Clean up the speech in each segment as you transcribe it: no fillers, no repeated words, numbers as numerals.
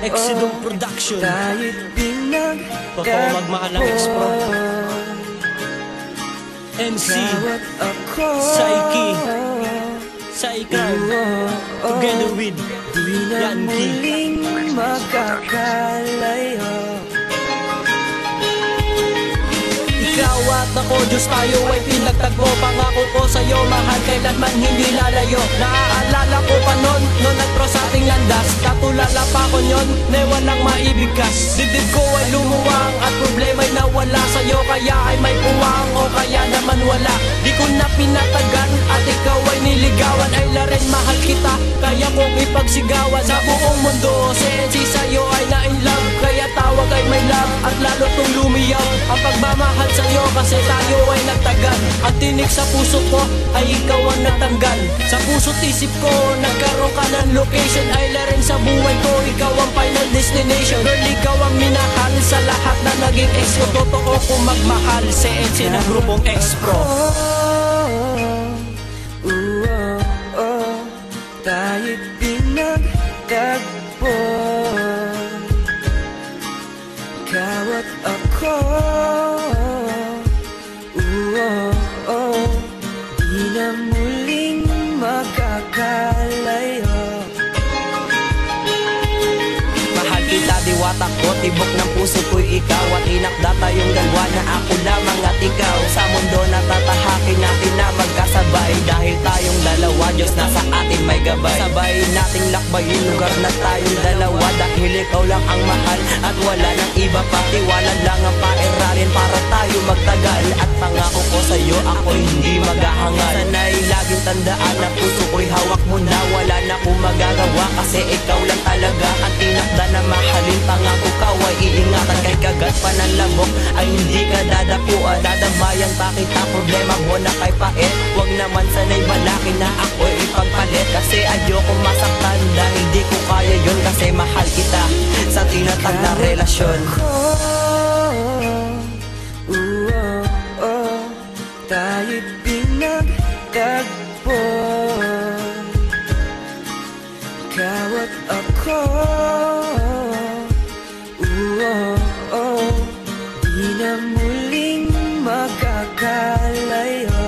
Exidong Production. Tayo'y Totoo magmahal ang X-Pro. MC Psyche sa ikaw, together with Yankee. Di na muling magkakalayo. Ikaw at ako, Diyos tayo ay pinagtagpo. Pangako ko sa'yo, mahal, kailanman hindi lalayo. Naaalala ko pa noon nag-cross ating landas. Tatulala pa ko nyon, na walang maibigkas. Dibdib ko ay lumuwang at problema'y nawala sa'yo. Kaya ay may puwang o kaya naman wala. Di ko na pinatagan at ikaw ay niligawan. Ay laren, mahal kita, kaya kong ipagsigawan. Sa buong mundo, sensi sa'yo ay na-inlove. Kaya tawag ay may love at lalo tong lumiyaw ang pagmamahal sa'yo, kasi tayo ay nagtagal. Ang tinig sa puso ko ay ikaw ang natanggal. Sa puso't isip ko, nagkaroon ka ng location. Ay laren sa buhay ko, ikaw ang final destination. Girl, ikaw ang minahal sa lahat na naging ex ko. Totoo kong magmahal sa EDSA ng grupong X-Pro. Tayo'y pinagtagpo, ikaw at ako. Di na muling magkakalayo. Mahal kita, diwata ko, tibok ng puso ko'y ikaw. At inakda tayong dalawa na ako lamang at ikaw. Sa mundo na tatahakin natin na magkasabay. Dahil tayong dalawa, Diyos nasa atin may gabay. Sabay nating lakbayin lugar na tayong dalawa. Dahil ikaw lang ang mahal at wala nang iba pa. Tiwala lang ang pairalin para tayo magtagal. At pangako ko sa'yo, ako'y hindi maghahangal. Sana'y laging tandaan na puso ko'y hawak mo na. Wala na akong magagawa kasi ikaw lang talaga ang tinakda na mahalin. Pangako ka ay iingatan, kay kagat pa ng labok ay hindi ka dadapuan. Dadamayan pa kita, problema mo na kay pait. Huwag naman sana'y malaki na ako'y ipagpalit. Kasi ayoko masaktan dahil di ko kaya yun. Kasi mahal kita sa tinatag na relasyon. Tayo'y pinagtagpo, ikaw at ako. Di na muling magkakalayo.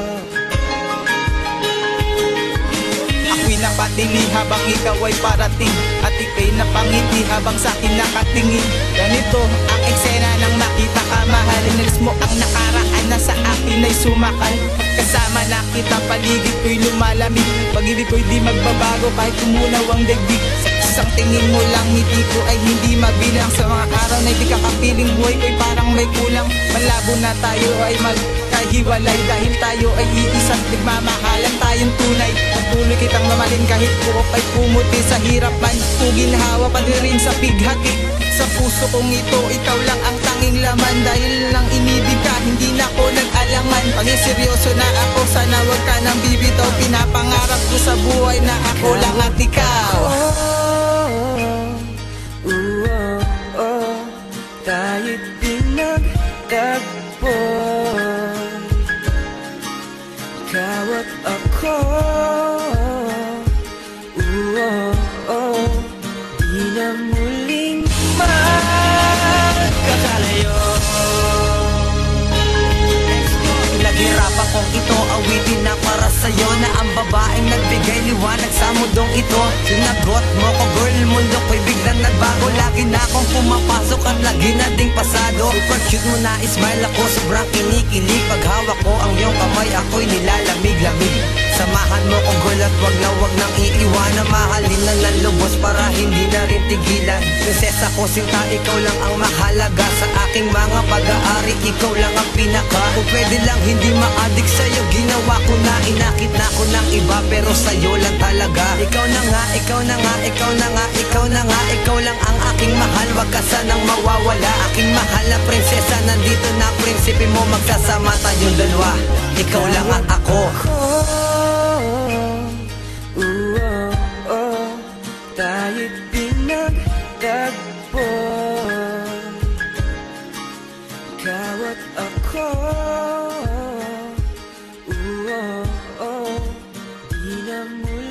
Ako'y napatili habang ikaw ay parating, at ika'y napangiti habang sa'kin nakatingin. Ganito ang eksena nang makita ka, mahal. Inalis mo ang nakaraan na sa akin ay sumakal. Kasama na kita, paligid ko'y lumalamig. Pag-ibig ko'y di magbabago kahit tumunaw ang daigdig. Sa isang tingin mo lang, ngiti ko ay hindi mabilang. Sa mga araw na di kakapiling, buhay ko'y parang may kulang. Malabo na tayo ay magkahiwalay, dahil tayo ay iisa't nagmamahalan tayong tunay. Patuloy kitang mamahalin kahit buhok ay pumuti sa hirapan. Uginhawa pa rin sa bighati. Sa puso kong ito, ikaw lang ang tanging laman. Dahil lang inibig ka, hindi na ako nag-alangan. Paging seryoso na ako, sana wag ka nang bibitaw. Pinapangarap ko sa buhay na ako lang at ikaw. Tayo'y pinagtagpo, ikaw at ako. Di na muling magkakalayo. Naghirapan kong ito awitin na para sa'yo, na ang babaeng nagbigay liwanag sa mundong ito. Sinagot mo ko, girl, mundo ko'y biglang nagbago. Lagi na akong pumapasok at lagi na ding pasado. Super cute mo na smile ako, sobrang kinikilig. Pag hawak ko ang iyong kamay, ako'y nilalamig-lamig. Samahan mo ko, girl, at wag nang iiwanan. Mahalin na ng lubos para hindi na rin tigilan. Prinsesa ko, sinta, ikaw lang ang mahalaga. Sa aking mga pag-aari, ikaw lang ang pinaka. Kung pwede lang hindi ma-addict sa'yo, ginawa ko na. Inakit na ko ng iba, pero sa'yo lang talaga. Ikaw na nga, ikaw na nga, ikaw na nga, ikaw na nga. Ikaw lang ang aking mahal, wag ka sanang mawawala. Aking mahal na prinsesa, nandito na ang prinsipe mo. Magsasama tayong dalawa, ikaw lang at ako. Tayo'y pinagtagpo, ikaw at ako. Di na muli